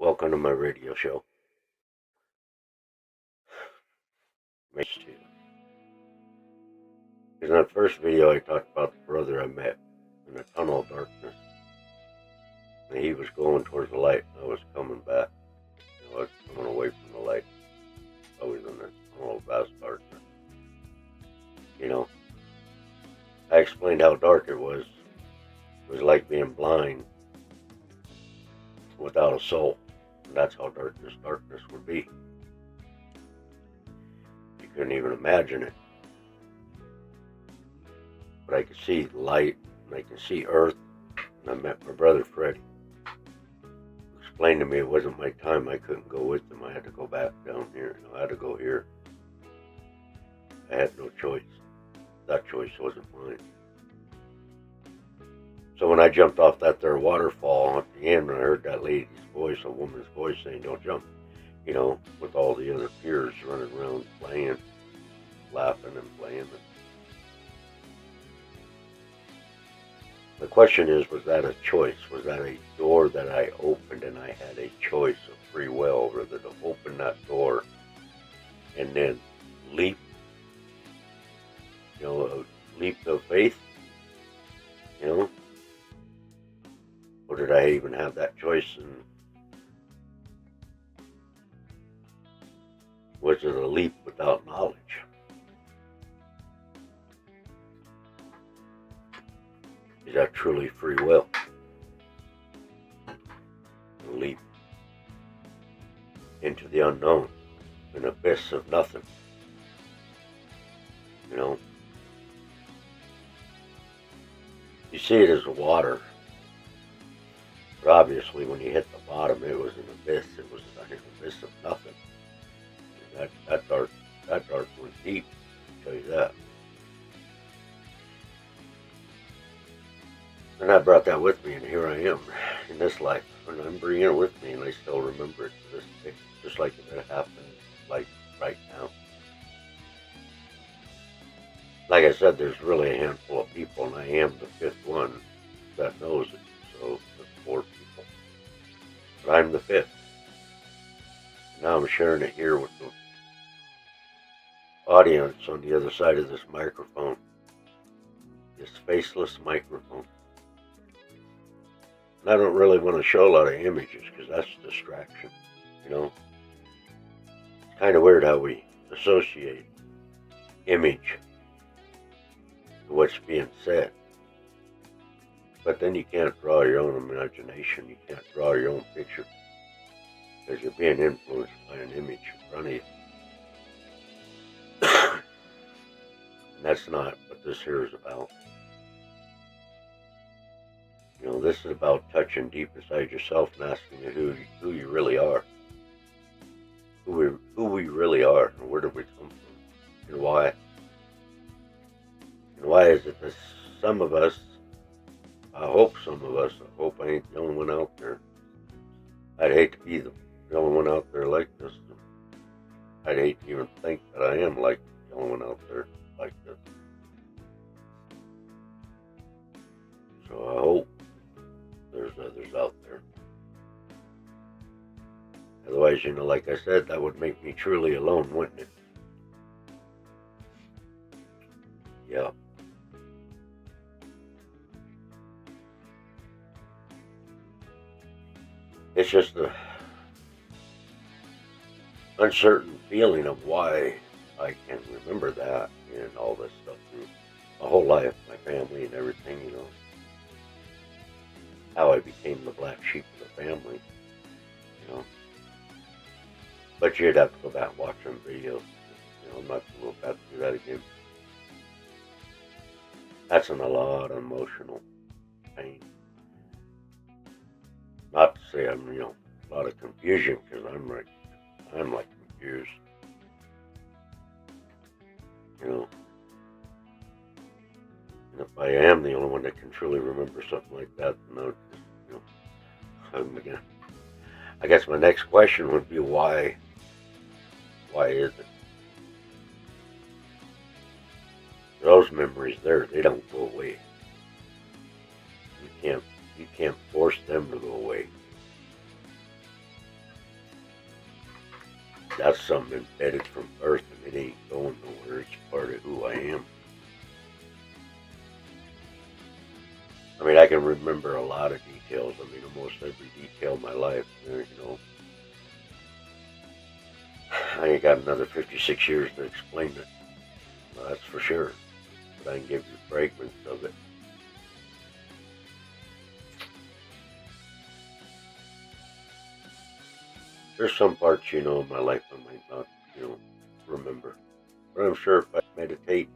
Welcome to my radio show. Makes two. In that first video, I talked about the brother I met in a tunnel of darkness. And he was going towards the light, and I was coming back. I was coming away from the light. I was in that tunnel of vast darkness. I explained how dark it was. It was like being blind without a soul. And that's how dark this darkness would be. You couldn't even imagine it. But I could see light, and I could see earth, and I met my brother Freddie. He explained to me it wasn't my time, I couldn't go with him, I had to go back down here, I had to go here. I had no choice. That choice wasn't mine. So when I jumped off that there waterfall at the end, I heard that lady's voice, a woman's voice saying, "Don't jump," with all the other peers running around playing, laughing and playing. The question is, was that a choice? Was that a door that I opened and I had a choice of free will, rather to open that door and then leap, a leap of faith, Or did I even have that choice? And was it a leap without knowledge? Is that truly free will? A leap into the unknown, an abyss of nothing. You see it as water. But obviously, when you hit the bottom, it was an abyss. It was an abyss of nothing. That dark was deep. I'll tell you that. And I brought that with me, and here I am in this life, and I'm bringing it with me, and I still remember it to this day, just like it happened, like right now. Like I said, there's really a handful of people, and I am the fifth one that knows it. So there's 4 people, but I'm the 5th. Now I'm sharing it here with the audience on the other side of this microphone, this faceless microphone. And I don't really want to show a lot of images because that's distraction. It's kind of weird how we associate image to what's being said. But then you can't draw your own imagination. You can't draw your own picture because you're being influenced by an image in front of you. And that's not what this here is about. This is about touching deep inside yourself and asking you who you really are. Who we really are, and where did we come from, and why. And why is it that some of us, I hope I ain't the only one out there. I'd hate to be the only one out there like this. I'd hate to even think that I am like the only one out there like this. So I hope there's others out there. Otherwise, like I said, that would make me truly alone, wouldn't it? Yeah. It's just a uncertain feeling of why I can remember that and all this stuff through my whole life, my family and everything, how I became the black sheep of the family, But you'd have to go back and watch them videos. I'm not going to go back through that again. That's in a lot of emotional pain. Not to say I'm, a lot of confusion, because I'm like confused. And if I am the only one that can truly remember something like that, then I would just, hug them again. I guess my next question would be why? Why is it? Those memories there, they don't go away. You can't force them to go away. That's something embedded from birth, and it ain't going nowhere. It's part of who I am. I mean, I can remember a lot of details. I mean, almost every detail of my life. I ain't got another 56 years to explain it. Well, that's for sure. But I can give you fragments of it. There's some parts, of my life I might not, remember. But I'm sure if I meditate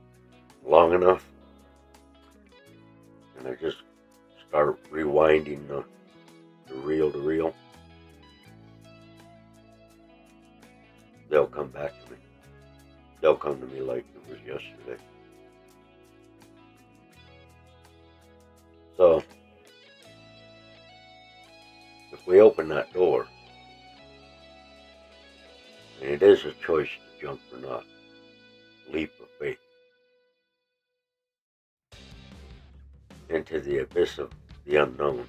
long enough and I just start rewinding the reel to reel, they'll come back to me. They'll come to me like it was yesterday. So, if we open that door, and it is a choice to jump or not, leap of faith into the abyss of the unknown,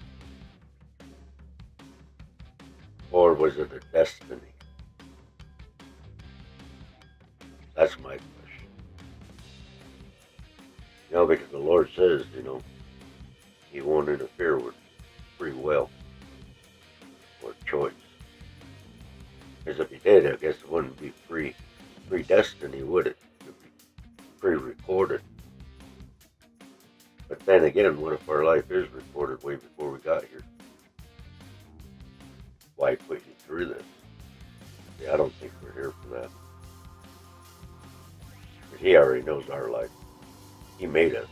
or was it a destiny? That's my question. Because the Lord says, He won't interfere with free will or choice. Because if He did, I guess it wouldn't be free destiny, would it? It would be pre-recorded. But then again, what if our life is recorded way before we got here? Why put you through this? See, I don't think we're here for that. But He already knows our life. He made us.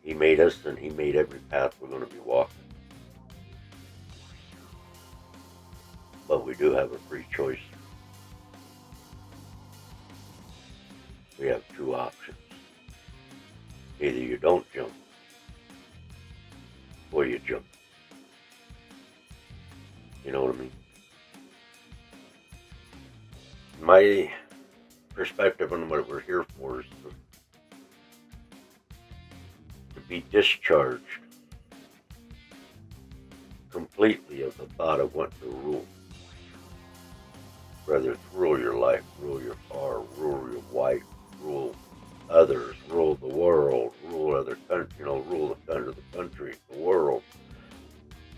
He made us, and He made every path we're going to be walking. But we do have a free choice. We have two options. Either you don't jump, or you jump. You know what I mean? My perspective on what we're here for is to be discharged completely of the thought of what to rule. Whether it's rule your life, rule your car, rule your wife, rule others, rule the world, rule other countries, rule the country, the world,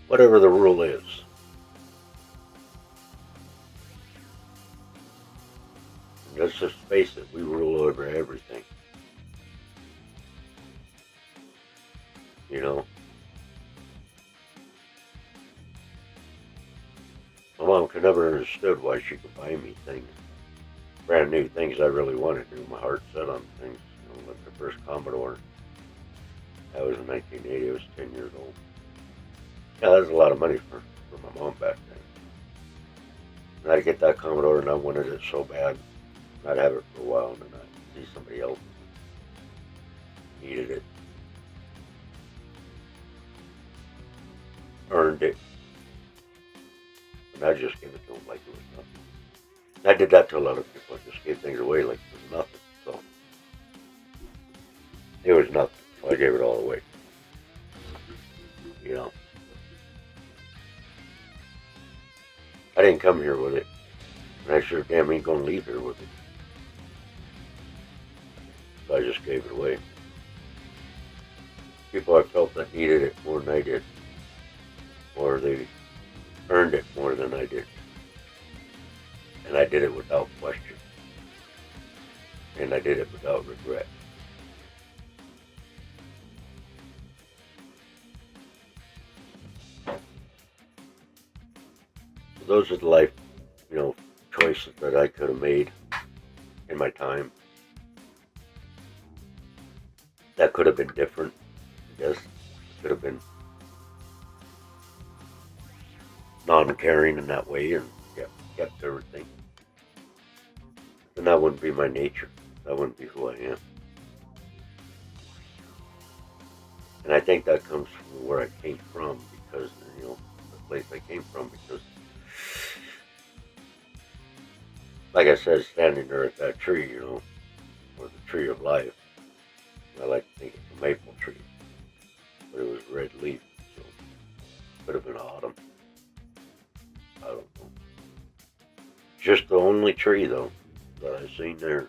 whatever the rule is. And let's just face it, we rule over everything. My mom could never understood why she could buy me things, brand new things I really wanted to. My heart set on things, like the first Commodore. That was in 1980. I was 10 years old. Yeah, that was a lot of money for my mom back then. And I'd get that Commodore, and I wanted it so bad. I'd have it for a while, and then I'd see somebody else needed it, earned it, and I just gave it to them like it was nothing. And I did that to a lot of people. I just gave things away like it was nothing. So it was nothing. So I gave it all away. I didn't come here with it, and I sure damn ain't gonna leave here with it. So I just gave it away. People I felt that needed it more than I did, or they earned it more than I did. And I did it without question. And I did it without regret. So those are the life, choices that I could have made in my time. That could have been different, I guess. It could have been non-caring in that way and kept everything. And that wouldn't be my nature. That wouldn't be who I am. And I think that comes from where I came from, because, the place I came from, because, like I said, standing there at that tree, or the tree of life, I like to think it's a maple tree, but it was red leaf, so it could have been autumn. I don't know. just the only tree, though, that I seen there.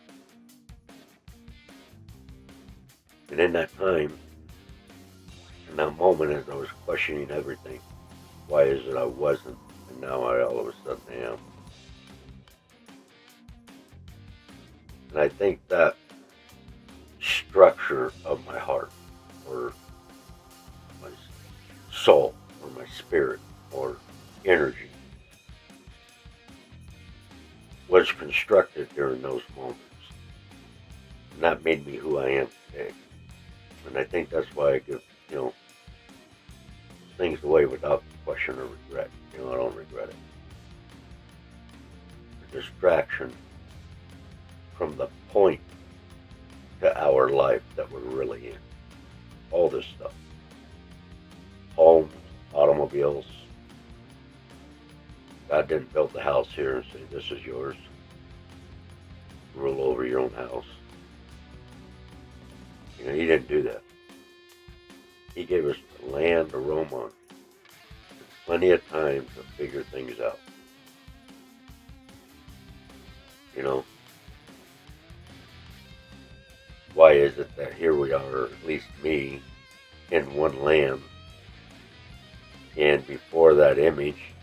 And in that time, in that moment, as I was questioning everything, why is it I wasn't, and now I all of a sudden am? And I think that structure of my heart, or my soul, or my spirit, or energy, was constructed during those moments. And that made me who I am today. And I think that's why I give, things away without question or regret. I don't regret it. The distraction from the point to our life that we're really in. All this stuff. Homes, automobiles. God didn't build the house here and say, this is yours. Rule over your own house. He didn't do that. He gave us the land to roam on. Plenty of time to figure things out. Why is it that here we are, or at least me, in one land, and before that image,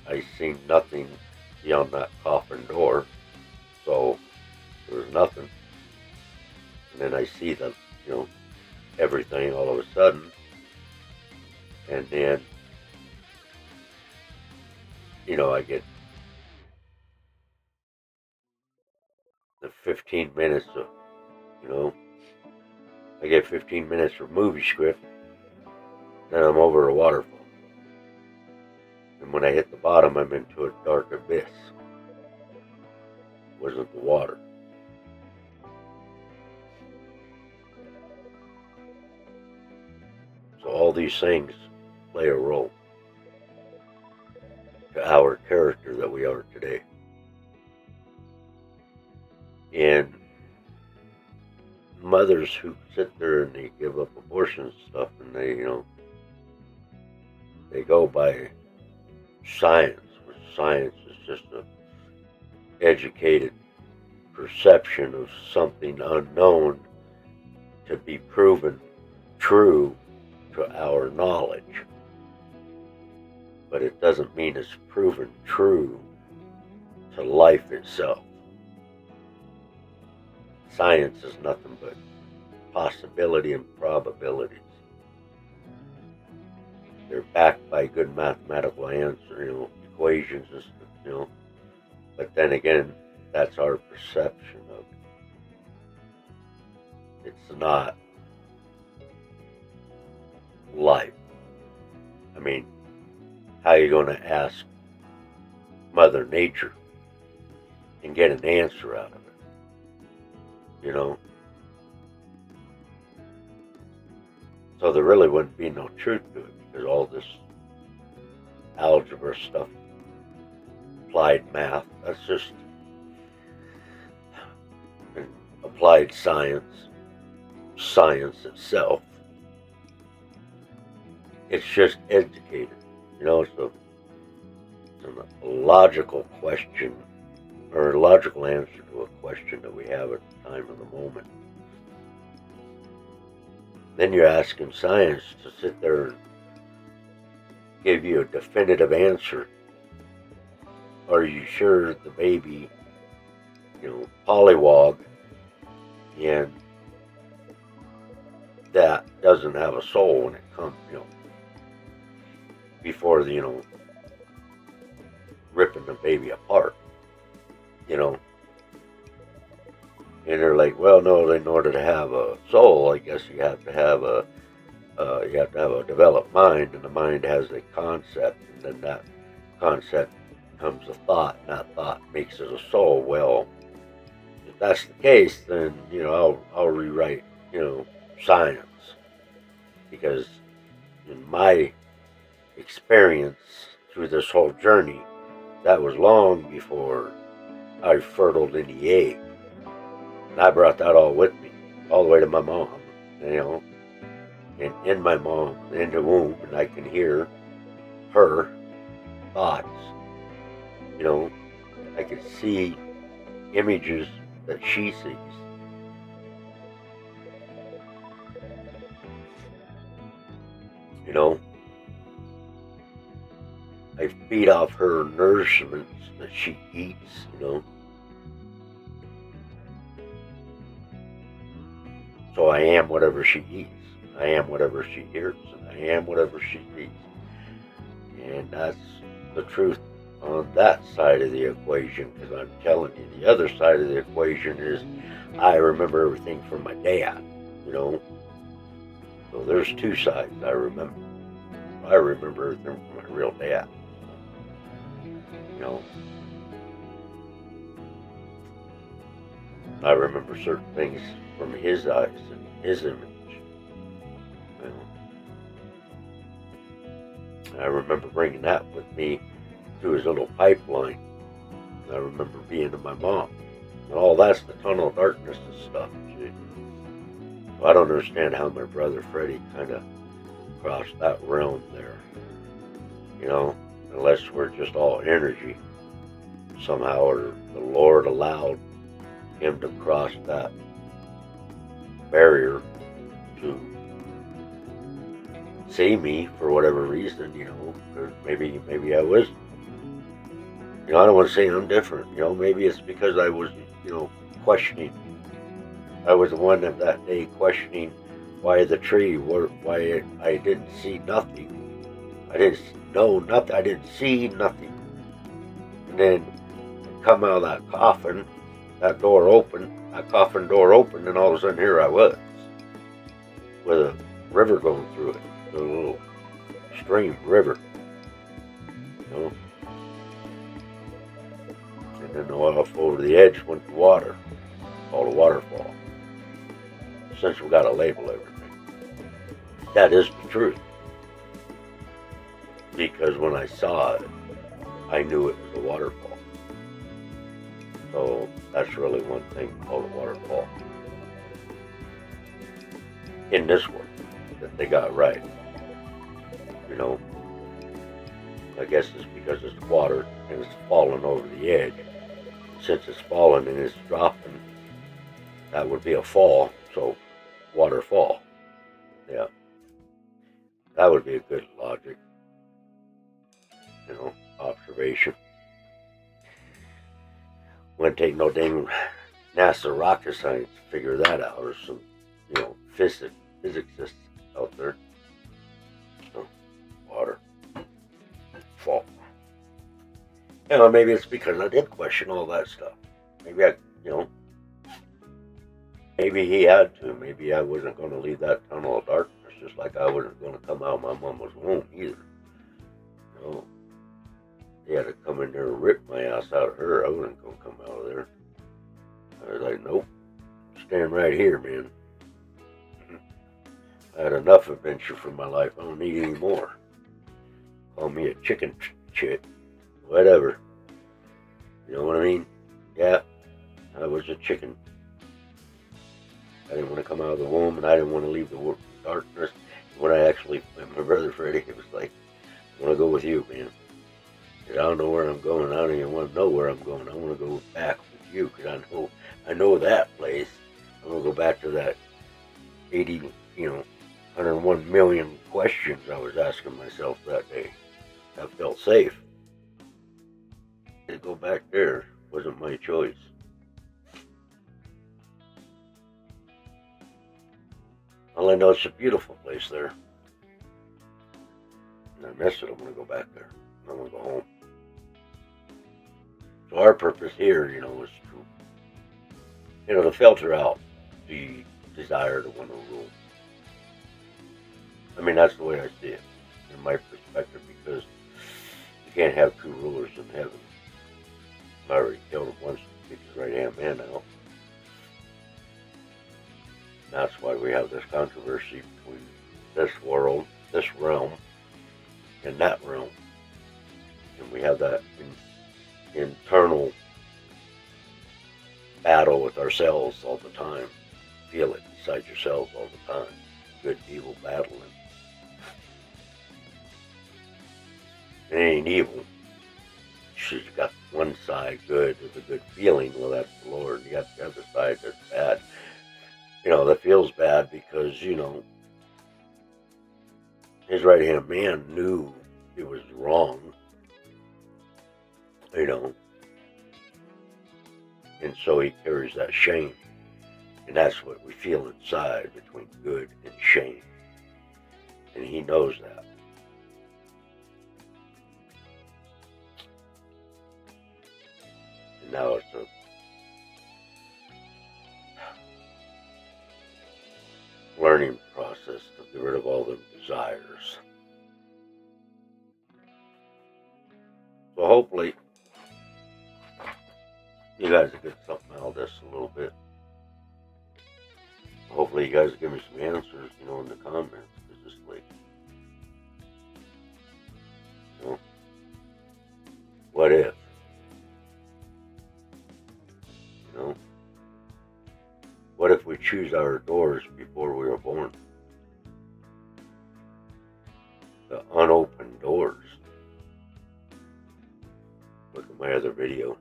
I seen nothing beyond that coffin door, so there was nothing. And then I see the, everything all of a sudden, and then, I get the 15 minutes of, I get 15 minutes of movie script, then I'm over a waterfall. And when I hit the bottom, I'm into a dark abyss. It wasn't the water. So all these things play a role to our character that we are today. And mothers who sit there and they give up abortion and stuff, and they go by science, which science is just an educated perception of something unknown to be proven true to our knowledge. But it doesn't mean it's proven true to life itself. Science is nothing but possibility and probabilities. They're backed by good mathematical answer, equations and stuff, But then again, that's our perception of it. It's not life. I mean, how are you going to ask Mother Nature and get an answer out of it? So there really wouldn't be no truth to it, because all this algebra stuff, applied math, that's just applied science itself. It's just educated, so it's a logical question, or a logical answer to a question that we have at the time of the moment. Then you're asking science to sit there and give you a definitive answer. Are you sure the baby, pollywog, and that doesn't have a soul when it comes, before the, ripping the baby apart, And they're like, well, no, in order to have a soul, I guess you have to have a developed mind, and the mind has a concept, and then that concept becomes a thought, and that thought makes it a soul. Well, if that's the case, then I'll rewrite science, because in my experience through this whole journey, that was long before I fertiled any egg. And I brought that all with me, all the way to my mom, and in my mom, in the womb, and I can hear her thoughts, I could see images that she sees. You know, I feed off her nourishments that she eats, you know. So I am whatever she eats. I am whatever she hears. And I am whatever she sees. And that's the truth on that side of the equation, because I'm telling you, the other side of the equation is I remember everything from my dad, you know. So there's two sides I remember. I remember everything from my real dad, you know. I remember certain things from his eyes and his image. You know. I remember bringing that with me to his little pipeline. And I remember being to my mom. And all that's the tunnel of darkness and stuff. See? So I don't understand how my brother Freddie kind of crossed that realm there. You know, unless we're just all energy somehow, or the Lord allowed him to cross that barrier to see me for whatever reason, you know, or maybe I was, you know, I don't want to say I'm different, you know, maybe it's because I was, you know, questioning. I was the one of that day questioning why the tree, why I didn't see nothing. I didn't know nothing, I didn't see nothing. And then come out of that coffin, that coffin door opened, and all of a sudden here I was, with a river going through it, a little stream river, you know. And then off over the edge went the water, called a waterfall. Since we got to label everything, that is the truth. Because when I saw it, I knew it was a waterfall. So that's really one thing called a waterfall in this world that they got right. You know, I guess it's because it's water and it's falling over the edge. Since it's falling and it's dropping, that would be a fall. So waterfall. Yeah, that would be a good logic. You know, observation. Wouldn't take no dang NASA rocket science to figure that out, or some, you know, physicists out there. So, water, fall. You know, maybe it's because I did question all that stuff. Maybe I, you know, maybe he had to. Maybe I wasn't going to leave that tunnel of darkness, just like I wasn't going to come out of my mama's womb either. You know. He had to come in there and rip my ass out of her. I wasn't going to come out of there. I was like, nope, stand right here, man. I had enough adventure for my life. I don't need any more. Call me a chicken shit, whatever. You know what I mean? Yeah, I was a chicken. I didn't want to come out of the womb, and I didn't want to leave the darkness. When I actually met my brother Freddie, it was like, I want to go with you, man. I don't know where I'm going. I don't even want to know where I'm going. I want to go back with you, because I know that place. I want to go back to that 80, 101 million questions I was asking myself that day. I felt safe. To go back there wasn't my choice. All I know, it's a beautiful place there. And I miss it. I'm going to go back there. I'm going to go home. So our purpose here, is to filter out the desire to want to rule. I mean, that's the way I see it, in my perspective, because you can't have two rulers in heaven. I already killed him once to kick his right-hand man out. That's why we have this controversy between this world, this realm, and that realm. And we have that internal battle with ourselves all the time. Feel it inside yourselves all the time. Good, evil battling. It ain't evil. she's got one side good, is a good feeling, well, that's the Lord. You got the other side that's bad, that feels bad because, his right-hand man knew it was wrong, and so he carries that shame. And that's what we feel inside between good and shame. And he knows that. And now it's a learning process to get rid of all them desires. So hopefully you guys will get something out of this a little bit. Hopefully you guys give me some answers, in the comments. Because it's like, what if? What if we choose our doors before we were born? The unopened doors. Look at my other video.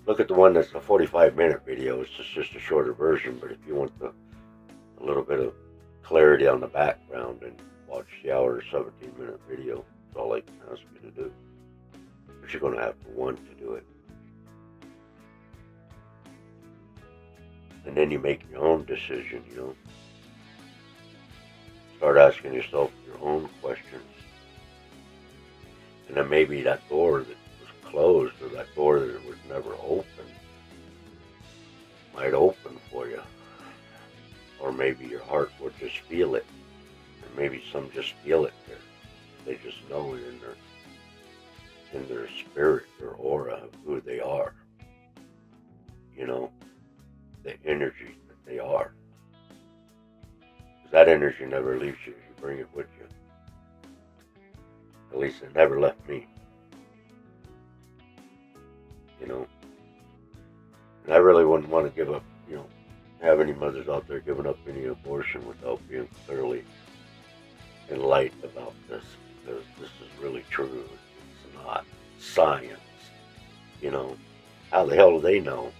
Look at the one that's a 45-minute video. It's just a shorter version, but if you want a little bit of clarity on the background, and watch the hour 17-minute video, that's all I can ask you to do. But you're going to have to want to do it. And then you make your own decision, Start asking yourself your own questions. And then maybe that door that was closed, or that door that was never open, might open for you. Or maybe your heart will just feel it. And maybe some just feel it there. They just know it in their spirit, their aura of who they are. The energy that they are. Because that energy never leaves you. You bring it with you. At least it never left me. And I really wouldn't want to give up, have any mothers out there giving up any abortion without being clearly enlightened about this. Because this is really true. It's not science. How the hell do they know?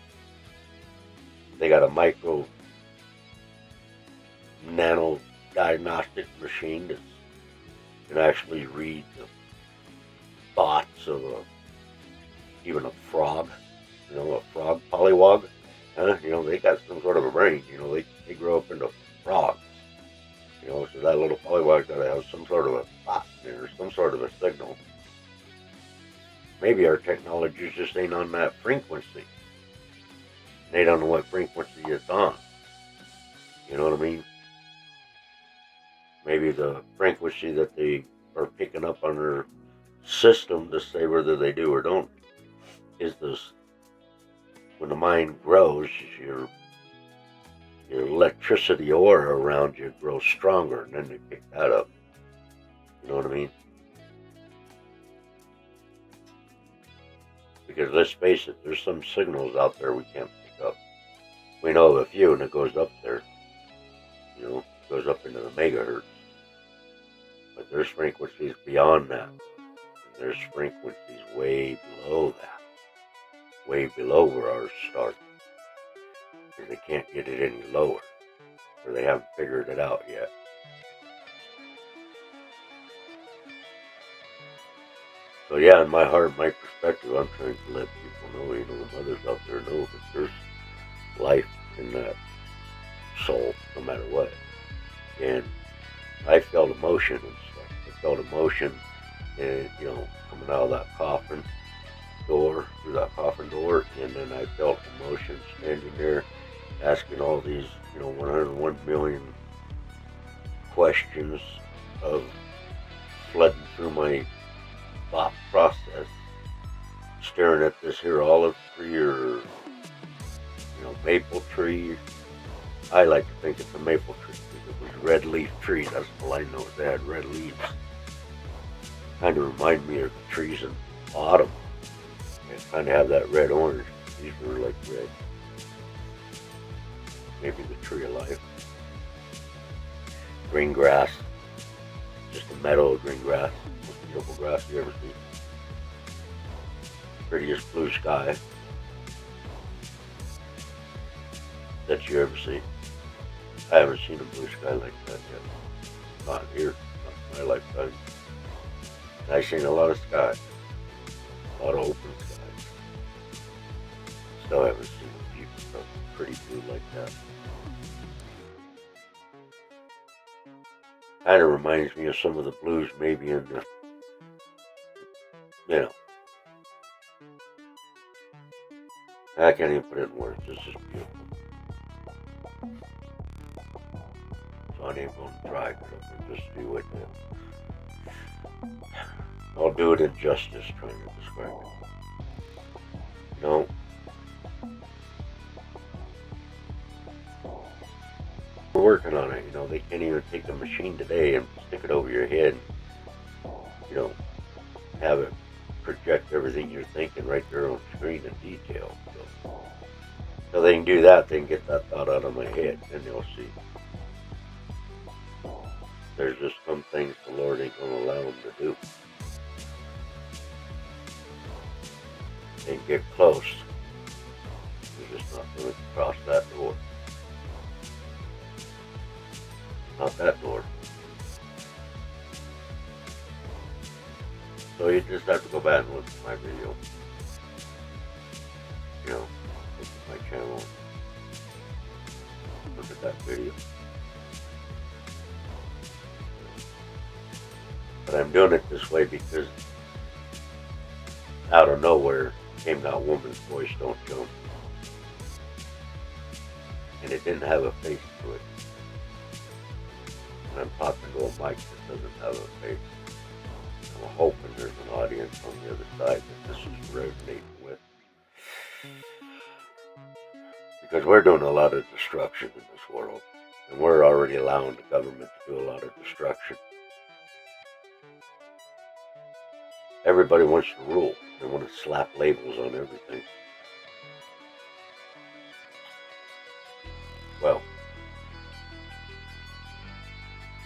They got a nano diagnostic machine that can actually read the thoughts of even a frog, a frog pollywog. They got some sort of a brain. They grow up into frogs. So that little pollywog's got to have some sort of a thought there, some sort of a signal. Maybe our technology just ain't on that frequency. They don't know what frequency it's on. You know what I mean? Maybe the frequency that they are picking up on their system to say whether they do or don't is this: when the mind grows, your electricity aura around you grows stronger, and then they pick that up. You know what I mean? Because let's face it, there's some signals out there we can't pick up. We know of a few, and it goes up there. Goes up into the megahertz. But there's frequencies beyond that. And there's frequencies way below that. Way below where ours start. Because they can't get it any lower. Or they haven't figured it out yet. So yeah, in my heart, my perspective, I'm trying to let people know, the mothers out there know that there's life in that soul, no matter what. And I felt emotion and stuff. I felt emotion, and coming out of that coffin door, through that coffin door, and then I felt emotion standing there, asking all these, 101 million questions of flooding through my thought process, staring at this here olive tree or maple tree. I like to think it's a maple tree because it was red leaf tree. That's all I know. They had red leaves. Kind of remind me of the trees in autumn. They kind of have that red orange. These were like red. Maybe the tree of life. Green grass. Just a meadow of green grass. Most beautiful grass you ever see. prettiest blue sky that you ever see. I haven't seen a blue sky like that yet. Not here, not in my lifetime. I've seen a lot of sky, a lot of open skies. Still haven't seen a pretty blue like that. Kind of reminds me of some of the blues maybe in the, you know, I can't even put it in words. This is beautiful. So I ain't going to try, but just do it. I'll do it in justice trying to describe it. You know, we're working on it. You know, they can't even take a machine today and stick it over your head. You know, have it project everything you're thinking right there on screen in detail. So they can do that, they can get that thought out of my head, and they'll see. There's just some things the Lord ain't going to allow them to do. And get close. They're just not going to cross that door. Not that door. So you just have to go back and look at my video. You know, look at my channel. Look at that video. But I'm doing it this way because out of nowhere came that woman's voice, "Don't jump." And it didn't have a face to it. And I'm talking to a mic that doesn't have a face. I'm hoping there's an audience on the other side that this is resonating with. Because we're doing a lot of destruction in this world. And we're already allowing the government to do a lot of destruction. Everybody wants to rule. They want to slap labels on everything. Well,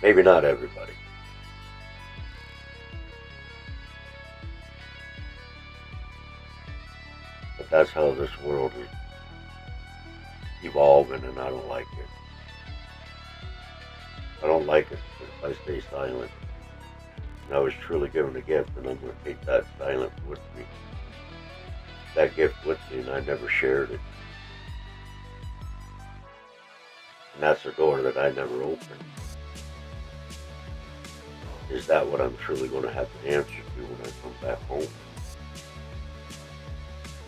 maybe not everybody. But that's how this world is evolving, and I don't like it. I don't like it if I stay silent. And I was truly given a gift, and I'm going to take that silence with me. That gift with me, and I never shared it. And that's a door that I never opened. Is that what I'm truly going to have to answer to when I come back home?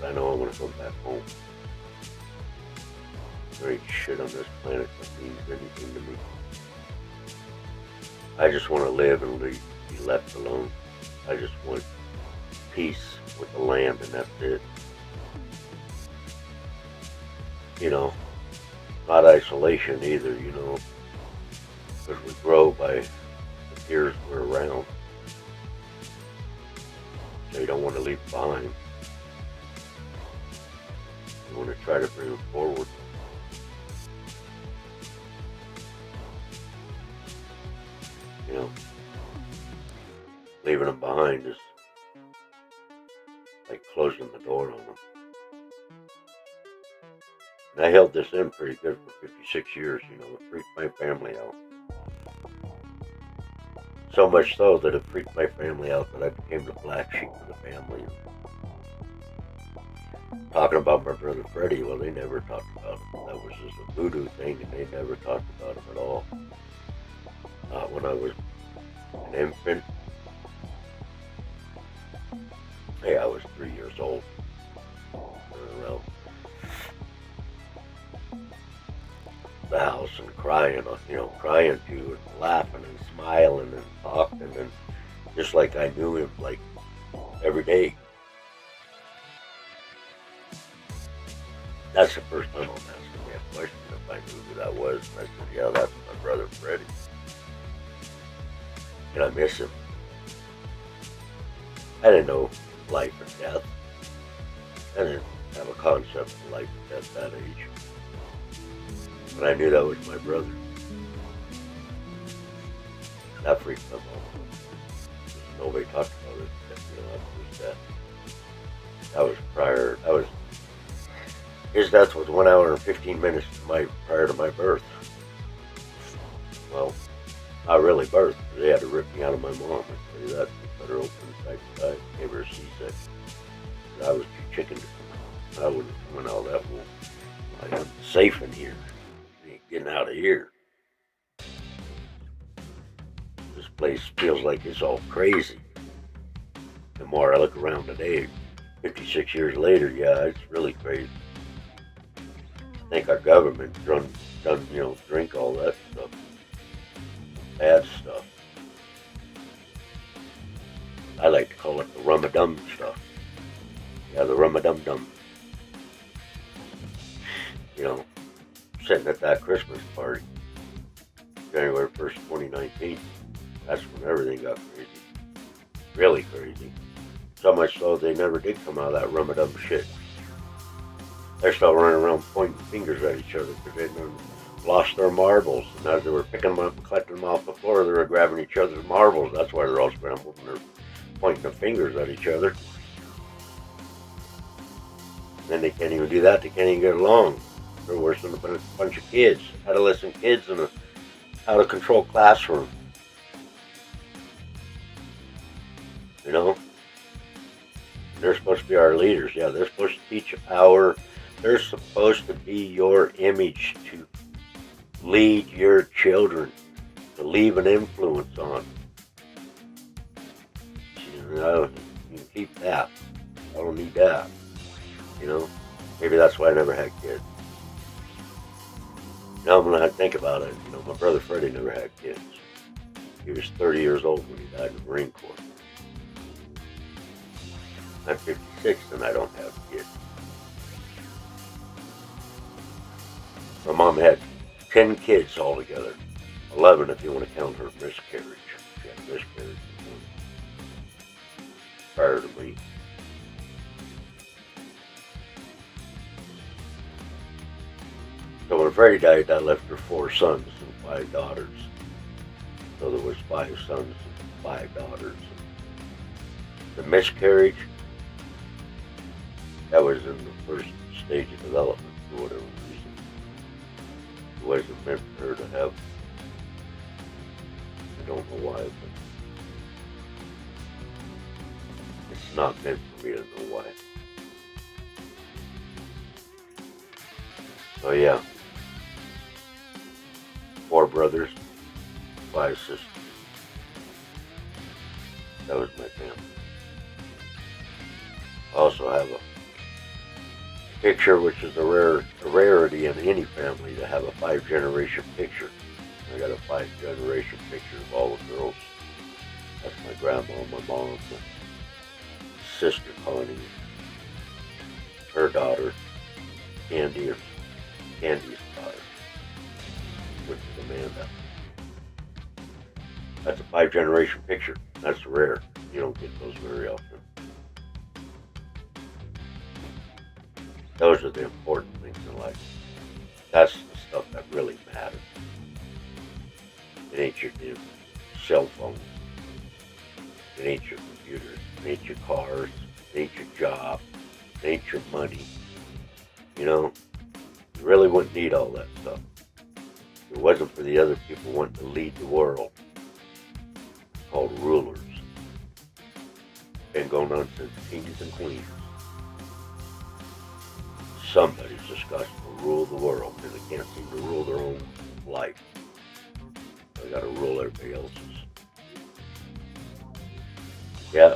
I know I'm going to come back home. There ain't shit on this planet that means anything to me. I just want to live and be left alone. I just want peace with the land, and that's it. You know, not isolation either, you know, because we grow by the peers we're around. So you don't want to leave behind. You want to try to bring them forward. You know, leaving them behind is like closing the door on them. And I held this in pretty good for 56 years, you know, it freaked my family out. So much so that it freaked my family out that I became the black sheep of the family. Talking about my brother Freddie, well, they never talked about him. That was just a voodoo thing, and they never talked about him at all. When I was an infant, hey, I was 3 years old, around the house and crying, you know, crying to and laughing and smiling and talking, and just like I knew him, like every day. That's the first time I'm asking me a question if I knew who that was, and I said, yeah, that's my brother Freddie. And I miss him. I didn't know life and death. I didn't have a concept of life and death at that age. But I knew that was my brother. That freaked them out. Nobody talked about it, you know, after his death. That was death was 1 hour and 15 minutes prior to my birth. Well, not really birth. They had to rip me out of my mom. I tell you that. They cut her open side to side, gave her a C-section. I was too chicken to come out. I wouldn't have went all that. Well, I am safe in here. I ain't getting out of here. This place feels like it's all crazy. The more I look around today, 56 years later, yeah, it's really crazy. I think our government done, drink all that stuff. Bad stuff. I like to call it the rum-a-dum stuff. Yeah, the rum-a-dum-dum. Sitting at that Christmas party, January 1st, 2019, that's when everything got crazy. Really crazy. So much so they never did come out of that rum-a-dum shit. They're still running around pointing fingers at each other because they lost their marbles. And as they were picking them up and collecting them off the floor, they were grabbing each other's marbles. That's why they're all scrambled and they're pointing their fingers at each other. Then they can't even do that. They can't even get along. They're worse than a bunch of kids, adolescent kids in a out-of-control classroom. They're supposed to be our leaders. Yeah, they're supposed to teach they're supposed to be your image to lead your children, to leave an influence on. You can keep that. I don't need that. Maybe that's why I never had kids. Now I'm going to think about it. My brother Freddie never had kids. He was 30 years old when he died in the Marine Corps. I'm 56 and I don't have kids. My mom had 10 kids altogether. 11 if you want to count her miscarriage. She had a miscarriage prior to me. So when Freddie died, that left her 4 sons and 5 daughters. So there was 5 sons and 5 daughters. The miscarriage, that was in the first stage of development for whatever reason. It wasn't meant for her to have. I don't know why, but it's not meant for me to know why. So yeah. 4 brothers, 5 sisters. That was my family. I also have a picture, which is a rarity in any family to have a 5-generation picture. I got a 5-generation picture of all the girls. That's my grandma, my mom, my sister Connie, her daughter, Candy's daughter, which is Amanda. That's a 5-generation picture. That's rare. You don't get those very often. Those are the important things in life. That's the stuff that really matters. It ain't your cell phone. It ain't your computers. It ain't your cars. It ain't your job. It ain't your money. You really wouldn't need all that stuff. If it wasn't for the other people wanting to lead the world, called rulers. Been going on since kings and queens. Somebody's just got to rule the world because they can't seem to rule their own life. They got to rule everybody else's. Yeah,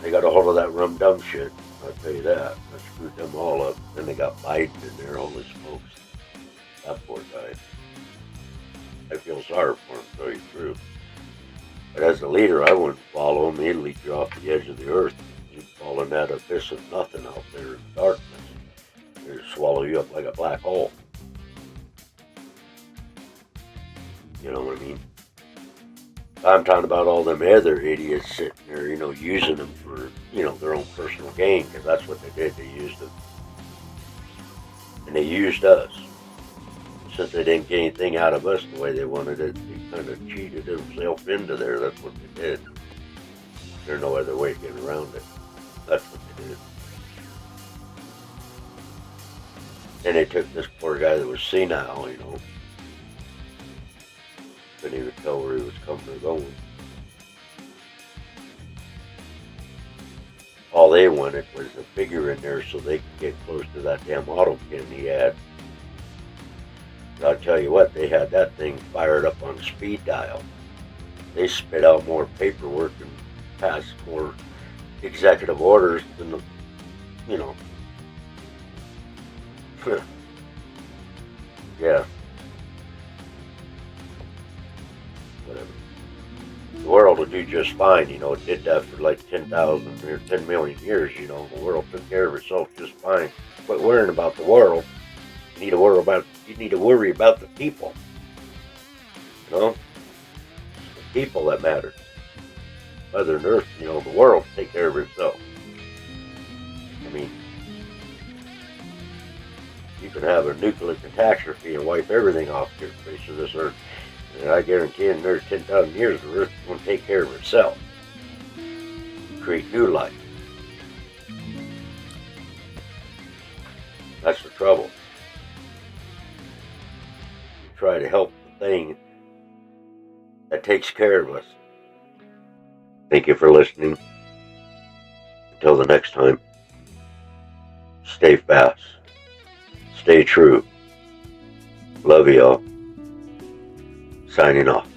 they got a hold of that rum-dum shit. I'll tell you that. I screwed them all up. Then they got Biden in there, holy smokes. That poor guy. I feel sorry for him, to tell you the truth. But as a leader, I wouldn't follow him. He'd lead you off the edge of the earth. You'd fall in that abyss of nothing out there in the darkness. It'd swallow you up like a black hole. You know what I mean? I'm talking about all them other idiots sitting there, using them for, their own personal gain, because that's what they did. They used them. And they used us. Since they didn't get anything out of us the way they wanted it, they kind of cheated themselves into there. That's what they did. There's no other way of getting around it. That's what they did. Then they took this poor guy that was senile, couldn't even tell where he was coming or going. All they wanted was a figure in there so they could get close to that damn auto pin he had. I'll tell you what, they had that thing fired up on speed dial. They spit out more paperwork and passed more executive orders than the, yeah, whatever. The world will do just fine, it did that for like 10,000 or 10 million years, the world took care of itself just fine. Quit worrying about the world. You need to worry about the people. It's the people that matter. Mother Earth, the world will take care of itself. I mean, you can have a nuclear catastrophe and wipe everything off the face of this earth. And I guarantee in another 10,000 years, the earth is going to take care of itself. Create new life. That's the trouble. You try to help the thing that takes care of us. Thank you for listening. Until the next time, stay fast. Stay true. Love y'all. Signing off.